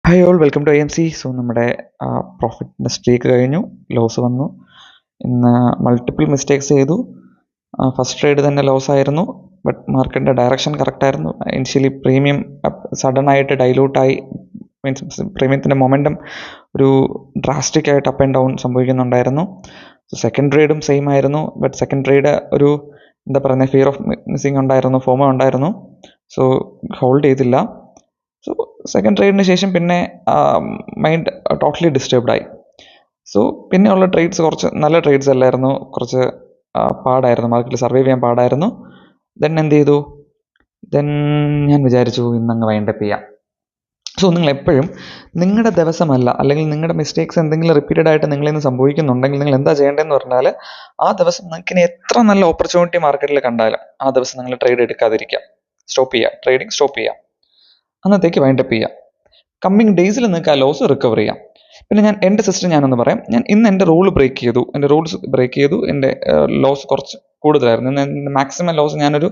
Hi all, welcome to AMC. So നമ്മുടെ പ്രോഫിറ്റിൻ്റെ streak കഴിഞ്ഞു, ലോസ് വന്നു. ഇന്ന് മൾട്ടിപ്പിൾ മിസ്റ്റേക്സ് ചെയ്തു. ഫസ്റ്റ് ട്രേഡ് തന്നെ ലോസ് ആയിരുന്നു, ബട്ട് മാർക്കറ്റിൻ്റെ ഡയറക്ഷൻ കറക്റ്റായിരുന്നു. ഇനിഷ്യലി പ്രീമിയം സഡൻ ആയിട്ട് ഡൈലൂട്ടായി, മീൻസ് പ്രീമിയത്തിൻ്റെ മൊമെൻറ്റം ഒരു ഡ്രാസ്റ്റിക് ആയിട്ട് അപ്പ് ആൻഡ് ഡൗൺ സംഭവിക്കുന്നുണ്ടായിരുന്നു. സോ സെക്കൻഡ് ട്രേഡും സെയിം ആയിരുന്നു, ബട്ട് സെക്കൻഡ് ട്രേഡ് ഒരു എന്താ പറയുന്നത്, ഫിയർ ഓഫ് മിസ്സിങ് ഉണ്ടായിരുന്നു, ഫോമോ ഉണ്ടായിരുന്നു. സോ ഹോൾഡ് ചെയ്തില്ല. സോ സെക്കൻഡ് ട്രേഡിന് ശേഷം പിന്നെ മൈൻഡ് ടോട്ടലി ഡിസ്റ്റർബ്ഡ് ആയി. സോ പിന്നെയുള്ള ട്രേഡ്സ് കുറച്ച് നല്ല ട്രേഡ്സ് അല്ലായിരുന്നു, കുറച്ച് പാടായിരുന്നു, മാർക്കറ്റിൽ സർവൈവ് ചെയ്യാൻ പാടായിരുന്നു. ദെൻ എന്ത് ചെയ്തു, ഞാൻ വിചാരിച്ചു ഇന്നങ്ങ് വൈൻഡപ്പ് ചെയ്യാം. സോ നിങ്ങൾ എപ്പോഴും നിങ്ങളുടെ ദിവസമല്ല, അല്ലെങ്കിൽ നിങ്ങളുടെ മിസ്റ്റേക്സ് എന്തെങ്കിലും റിപ്പീറ്റഡ് ആയിട്ട് നിങ്ങളിൽ നിന്ന് സംഭവിക്കുന്നുണ്ടെങ്കിൽ നിങ്ങൾ എന്താ ചെയ്യേണ്ടതെന്ന് പറഞ്ഞാൽ, ആ ദിവസം നിങ്ങൾക്ക് എത്ര നല്ല ഓപ്പർച്യൂണിറ്റി മാർക്കറ്റിൽ കണ്ടാലും ആ ദിവസം നിങ്ങൾ ട്രേഡ് എടുക്കാതിരിക്കുക, സ്റ്റോപ്പ് ചെയ്യുക, ട്രേഡിങ് സ്റ്റോപ്പ് ചെയ്യുക, അന്നത്തേക്ക് വൈൻഡപ്പ് ചെയ്യാം. കമ്മിങ് ഡേയ്സിൽ നിങ്ങൾക്ക് ആ ലോസ് റിക്കവർ ചെയ്യാം. പിന്നെ എൻ്റെ സിസ്റ്റം ഞാനൊന്ന് പറയാം. ഞാൻ ഇന്ന് എൻ്റെ റൂൾസ് ബ്രേക്ക് ചെയ്തു. എൻ്റെ ലോസ് കുറച്ച് കൂടുതലായിരുന്നു. ഇന്ന് എൻ്റെ മാക്സിമം ലോസ് ഞാനൊരു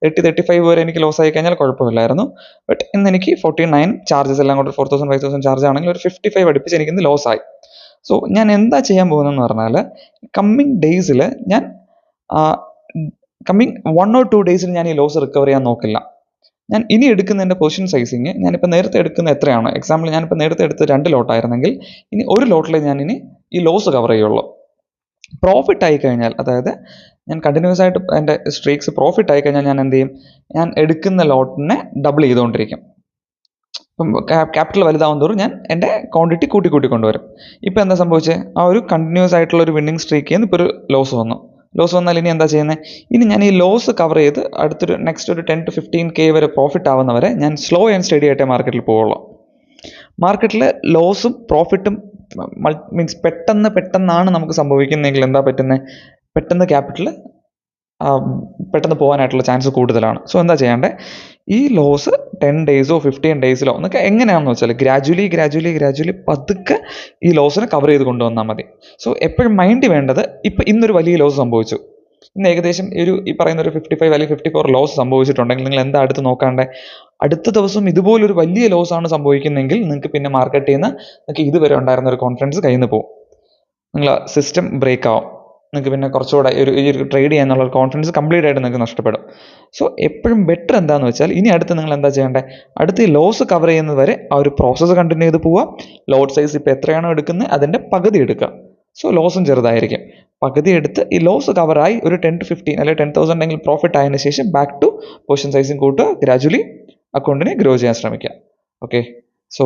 35 വരെ എനിക്ക് ലോസ് ആയി കഴിഞ്ഞാൽ കുഴപ്പമില്ലായിരുന്നു. ബട്ട് ഇന്ന് എനിക്ക് 49 ചാർജസ് എല്ലാം കൂടെ 4000 5000 ചാർജ് ആണെങ്കിൽ ഒരു 55 അടുപ്പിച്ച് എനിക്കിന്ന് ലോസ് ആയി. സോ ഞാൻ എന്താ ചെയ്യാൻ പോകുന്നതെന്ന് പറഞ്ഞാൽ, കമ്മിങ് ഡേയ്സിൽ ഞാൻ കമ്മിങ് 1 or 2 ഡേയ്സിൽ ഞാൻ ഈ ലോസ് റിക്കവർ ചെയ്യാൻ നോക്കില്ല. ഞാൻ ഇനി എടുക്കുന്ന എൻ്റെ പൊസിഷൻ സൈസിങ്, ഞാനിപ്പോൾ നേരത്തെ എടുക്കുന്ന എത്രയാണ്, എക്സാമ്പിൾ ഞാനിപ്പോൾ നേരത്തെ എടുത്ത് 2 ലോട്ടായിരുന്നെങ്കിൽ ഇനി ഒരു ലോട്ടിൽ ഞാനിനി ഈ ലോസ് കവർ ചെയ്യുള്ളൂ. പ്രോഫിറ്റ് ആയി കഴിഞ്ഞാൽ, അതായത് ഞാൻ കണ്ടിന്യൂസ് ആയിട്ട് എൻ്റെ സ്ട്രീക്സ് പ്രോഫിറ്റ് ആയി കഴിഞ്ഞാൽ ഞാൻ എന്ത് ചെയ്യും, ഞാൻ എടുക്കുന്ന ലോട്ടിനെ ഡബിൾ ചെയ്തുകൊണ്ടിരിക്കും. ഇപ്പം ക്യാപിറ്റൽ വലുതാവും തോറും ഞാൻ എൻ്റെ ക്വാണ്ടിറ്റി കൂട്ടിക്കൊണ്ടുവരും. ഇപ്പോൾ എന്താ സംഭവിച്ചത്, ആ ഒരു കണ്ടിന്യൂസ് ആയിട്ടുള്ള ഒരു വിന്നിങ് സ്ട്രീക്കിൽ നിന്ന് ഇപ്പോൾ ഒരു ലോസ് വന്നാൽ ഇനി എന്താ ചെയ്യുന്നത്, ഇനി ഞാൻ ഈ ലോസ് കവർ ചെയ്ത് അടുത്തൊരു നെക്സ്റ്റ് ഒരു 10 to 15K വരെ പ്രോഫിറ്റ് ആവുന്നവരെ ഞാൻ സ്ലോ ആൻഡ് സ്റ്റഡി ആയിട്ടേ മാർക്കറ്റിൽ പോവുള്ളൂ. മാർക്കറ്റിൽ ലോസും പ്രോഫിറ്റും മീൻസ് പെട്ടെന്നാണ് നമുക്ക് സംഭവിക്കുന്നതെങ്കിൽ എന്താ പറ്റുന്നത്, പെട്ടെന്ന് ക്യാപിറ്റൽ പെട്ടെന്ന് പോകാനായിട്ടുള്ള ചാൻസ് കൂടുതലാണ്. സോ എന്താ ചെയ്യേണ്ടത്, ഈ ലോസ് 10 ഡേയ്സോ 15 ഡേയ്സിലോ എന്നൊക്കെ എങ്ങനെയാണെന്ന് വെച്ചാൽ ഗ്രാജുവലി പതുക്കെ ഈ ലോസിനെ കവർ ചെയ്ത് കൊണ്ടുവന്നാൽ മതി. സോ എപ്പോഴും മൈൻഡ് വേണ്ടത്, ഇപ്പം ഇന്നൊരു വലിയ ലോസ് സംഭവിച്ചു, ഇന്ന് ഏകദേശം ഈ പറയുന്ന ഒരു 55 അല്ലെങ്കിൽ 54 ലോസ് സംഭവിച്ചിട്ടുണ്ടെങ്കിൽ നിങ്ങൾ എന്താ അടുത്ത് നോക്കാണ്ടേ, അടുത്ത ദിവസം ഇതുപോലൊരു വലിയ ലോസ് ആണ് സംഭവിക്കുന്നതെങ്കിൽ നിങ്ങൾക്ക് പിന്നെ മാർക്കറ്റിൽ നിന്ന് നിങ്ങൾക്ക് ഇതുവരെ ഉണ്ടായിരുന്ന ഒരു കോൺഫിഡൻസ് കയ്യിൽ നിന്ന് പോകും, നിങ്ങൾ സിസ്റ്റം ബ്രേക്ക് ആവും, നിങ്ങൾക്ക് പിന്നെ കുറച്ചുകൂടെ ഈ ഒരു ട്രേഡ് ചെയ്യാനുള്ള കോൺഫിഡൻസ് കംപ്ലീറ്റ് ആയിട്ട് നിങ്ങൾക്ക് നഷ്ടപ്പെടും. സോ എപ്പോഴും ബെറ്റർ എന്താണെന്ന് വെച്ചാൽ, ഇനി അടുത്ത് നിങ്ങൾ എന്താ ചെയ്യേണ്ടത്, അടുത്ത് ഈ ലോസ് കവർ ചെയ്യുന്നത് വരെ ആ ഒരു പ്രോസസ്സ് കണ്ടിന്യൂ ചെയ്ത് പോവുക. ലോഡ് സൈസ് ഇപ്പോൾ എത്രയാണോ എടുക്കുന്നത് അതിൻ്റെ പകുതി എടുക്കുക. സോ ലോസും ചെറുതായിരിക്കും, പകുതി എടുത്ത് ഈ ലോസ് കവറായി ഒരു 10 to 15 അല്ലെങ്കിൽ 10,000 എങ്കിലും പ്രോഫിറ്റ് ആയതിനു ശേഷം ബാക്ക് ടു പൊസിഷൻ സൈസിങ് കൂട്ടുക, ഗ്രാജുവലി അക്കൗണ്ടിനെ ഗ്രോ ചെയ്യാൻ ശ്രമിക്കുക. ഓക്കെ.